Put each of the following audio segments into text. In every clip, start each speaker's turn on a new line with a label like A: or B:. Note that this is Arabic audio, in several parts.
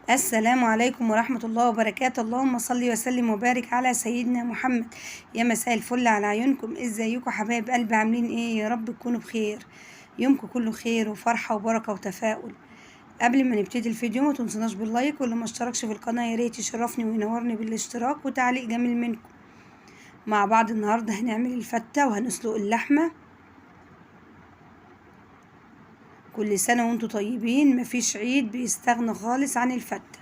A: السلام عليكم ورحمة الله وبركاته. اللهم صل وسلم وبارك على سيدنا محمد. يا مساء الفل على عيونكم، ازيكم حبايب قلبي؟ عاملين ايه؟ يا رب تكونوا بخير، يومكم كله خير وفرحة وبركة وتفاؤل. قبل ما نبتدي الفيديو ما تنسوناش باللايك، واللي ما اشتركش في القناة يا ريت يشرفني وينورني بالاشتراك وتعليق جميل منكم. مع بعض النهاردة هنعمل الفتة وهنسلق اللحمة. كل سنة وانتم طيبين، مفيش عيد بيستغنى خالص عن الفتة.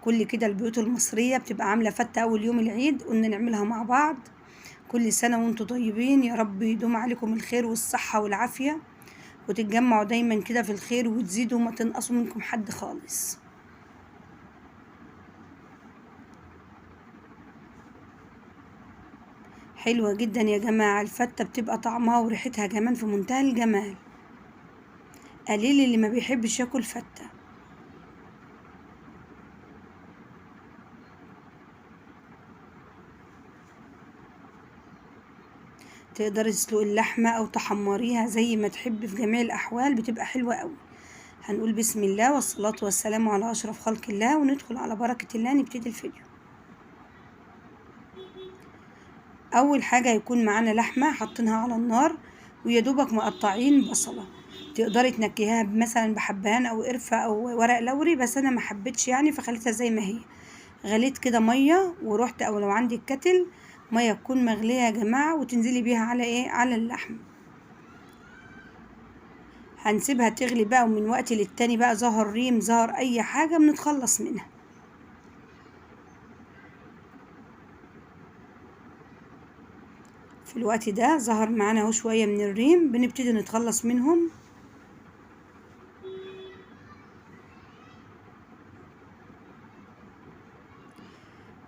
A: كل كده البيوت المصرية بتبقى عاملة فتة أول يوم العيد، قلنا نعملها مع بعض. كل سنة وانتم طيبين، يا رب يدوم عليكم الخير والصحة والعافية، وتتجمعوا دايما كده في الخير وتزيدوا وما تنقصوا منكم حد خالص. حلوة جدا يا جماعة الفتة، بتبقى طعمها وريحتها كمان في منتهى الجمال. قليل اللي ما بيحبش ياكل فتة. تقدري تسلقي اللحمة او تحمريها زي ما تحبي، في جميع الاحوال بتبقى حلوة قوي. هنقول بسم الله والصلاة والسلام على اشرف خلق الله، وندخل على بركة الله نبتدي الفيديو. اول حاجة يكون معانا لحمة حاطينها على النار، ويا دوبك مقطعين بصلة. تقدري تنكهيها مثلا بحبهان او قرفة او ورق لوري، بس انا ما حبيتش يعني فخليتها زي ما هي. غليت كده مية ورحت، او لو عندك كتل مية تكون مغلية يا جماعة، وتنزلي بيها على ايه، على اللحم. هنسيبها تغلي بقى، ومن وقت للتاني بقى ظهر ريم ظهر اي حاجة بنتخلص منها. في الوقت ده ظهر معانا اهو شوية من الريم، بنبتدي نتخلص منهم.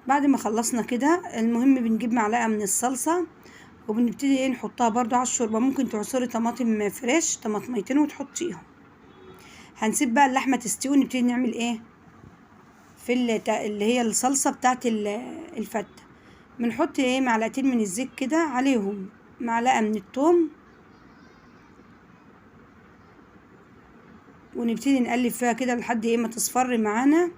A: بعد ما خلصنا كده، المهم بنجيب معلقة من الصلصة، وبنبتدي ايه نحطها برضو على الشوربة. ممكن تعصري طماطم فريش، طماطميتين وتحطيهم. هنسيب بقى اللحمة تستوي ونبتدي نعمل ايه في اللي هي الصلصة بتاعت الفتة. بنحط ايه معلقتين من الزيت كده، عليهم معلقة من الثوم، ونبتدي نقلب فيها كده لحد ايه ما تصفر معانا.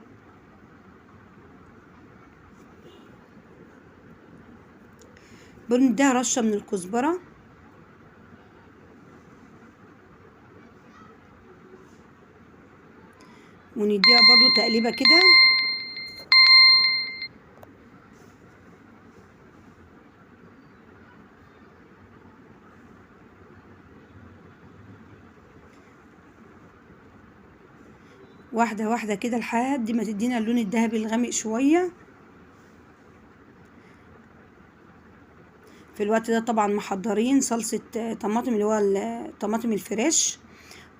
A: بنديها رشة من الكزبرة، ونديها برضو تقليبة كده. واحدة واحدة كده لحد ما تدينا اللون الذهبي الغامق شوية. في الوقت ده طبعا محضرين صلصة طماطم، اللي هو الطماطم الفريش،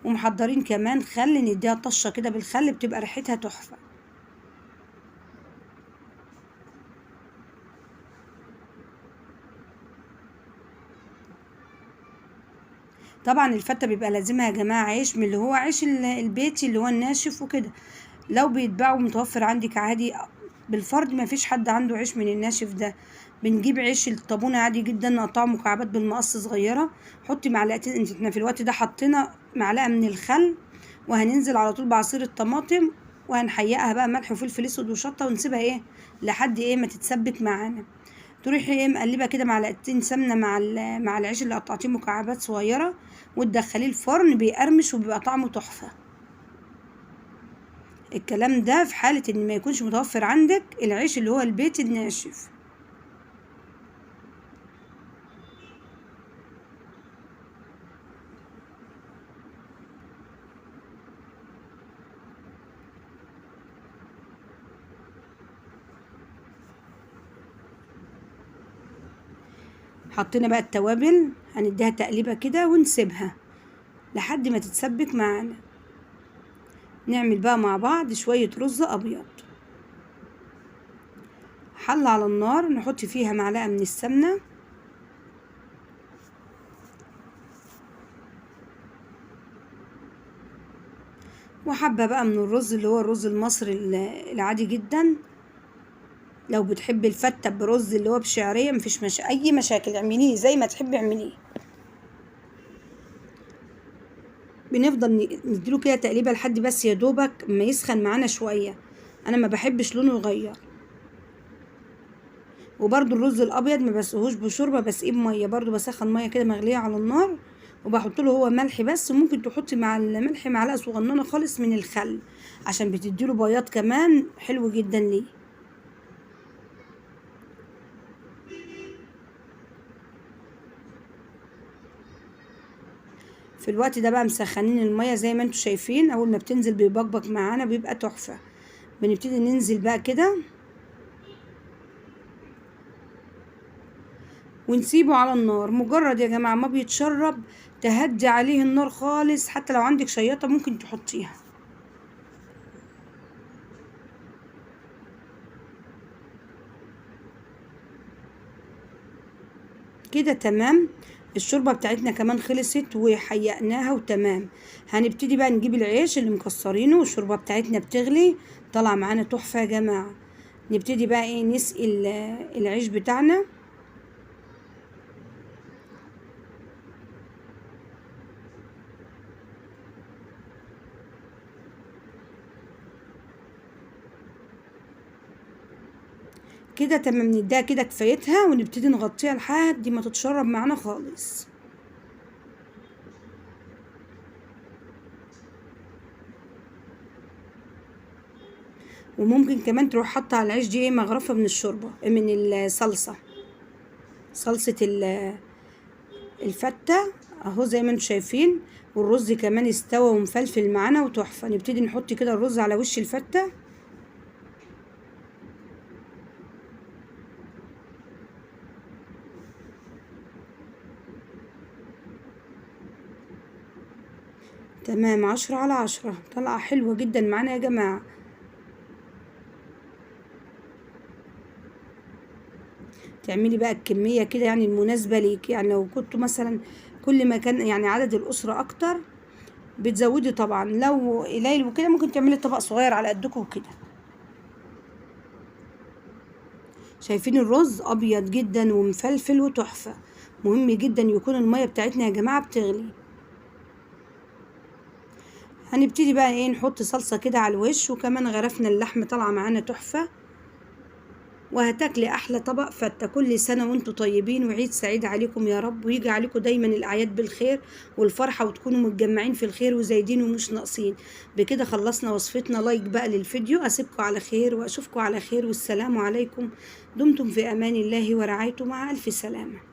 A: ومحضرين كمان خل، نديها طشة كده بالخل بتبقى ريحتها تحفة. طبعا الفتة بيبقى لازمها يا جماعة عيش من اللي هو عيش البيتي اللي هو الناشف وكده. لو بيتباعوا متوفر عندك عادي بالفرد، ما فيش حد عنده عيش من الناشف ده، بنجيب عيش الطابونة عادي جدا، نقطعه مكعبات بالمقص صغيرة. حطي معلقتين، احنا في الوقت ده حطينا معلقة من الخل، وهننزل على طول بعصير الطماطم، وهنحيقها بقى ملح وفلفل اسود وشطة، ونسيبها ايه لحد ايه ما تتسبك معانا. تروحي ايه مقلبه كده معلقتين سمنه مع العيش اللي قطعتيه مكعبات صغيره، وتدخليه الفرن بيقرمش وبيبقى طعمه تحفه. الكلام ده في حاله ان ما يكونش متوفر عندك العيش اللي هو البيت الناشف. حطينا بقى التوابل، هنديها تقليبه كده ونسيبها لحد ما تتسبك معانا. نعمل بقى مع بعض شويه رز ابيض. حلة على النار، نحط فيها معلقه من السمنه، وحبة بقى من الرز اللي هو الرز المصري العادي جدا. لو بتحبي الفتة برز اللي هو بشعرية، مفيش اي مشاكل، اعمليه زي ما تحبي اعمليه. بنفضل نديله كده تقليبه لحد بس يا دوبك ما يسخن معانا شويه. انا ما بحبش لونه يغير. وبرده الرز الابيض ما بسقهوش بشوربه، بسقيه بميه، برده بسخن ميه كده مغليه على النار وبحط له هو ملح بس. وممكن تحطي مع الملح معلقه صغننه خالص من الخل عشان بتديله بياض كمان حلو جدا ليه. في الوقت ده بقى مسخنين الميه زي ما انتوا شايفين، اول ما بتنزل بيبقبق معانا بيبقى تحفه. بنبتدي ننزل بقى كده ونسيبه على النار. مجرد يا جماعه ما بيتشرب تهدي عليه النار خالص، حتى لو عندك شياطه ممكن تحطيها. كده تمام. الشوربه بتاعتنا كمان خلصت وحيقناها وتمام. هنبتدي بقى نجيب العيش اللي مكسرينه والشوربه بتاعتنا بتغلي، طالعه معانا تحفه يا جماعه. نبتدي بقى ايه نسقي العيش بتاعنا. كده تمام، نديها كده كفايتها ونبتدي نغطيها لحد ما تتشرب معانا خالص. وممكن كمان تروح حاطه على العيش دي ايه مغرفه من الشوربه من الصلصه، صلصه الفته اهو زي ما انتم شايفين. والرز كمان استوى ومفلفل معانا وتحفه. نبتدي نحط كده الرز على وش الفته. تمام، 10/10، طلعة حلوة جدا معانا يا جماعة. تعملي بقى الكمية كده يعني المناسبة ليك. يعني لو كنتوا مثلا كل ما كان يعني عدد الأسرة أكتر بتزودي طبعا، لو قليل وكده ممكن تعملي طبق صغير على قدكم وكده. شايفين الرز أبيض جدا ومفلفل وتحفة. مهم جدا يكون المية بتاعتنا يا جماعة بتغلي. هنبتدي بقى ايه نحط صلصة كده على الوش، وكمان غرفنا اللحم طالعة معانا تحفة. وهتاكلي احلى طبق فتة. كل سنة وانتوا طيبين وعيد سعيد عليكم يا رب، ويجي عليكم دايما الاعياد بالخير والفرحة، وتكونوا متجمعين في الخير وزايدين ومش ناقصين. بكده خلصنا وصفتنا. لايك بقى للفيديو. اسيبكم على خير واشوفكم على خير، والسلام عليكم. دمتم في امان الله ورعايته، مع الف سلامة.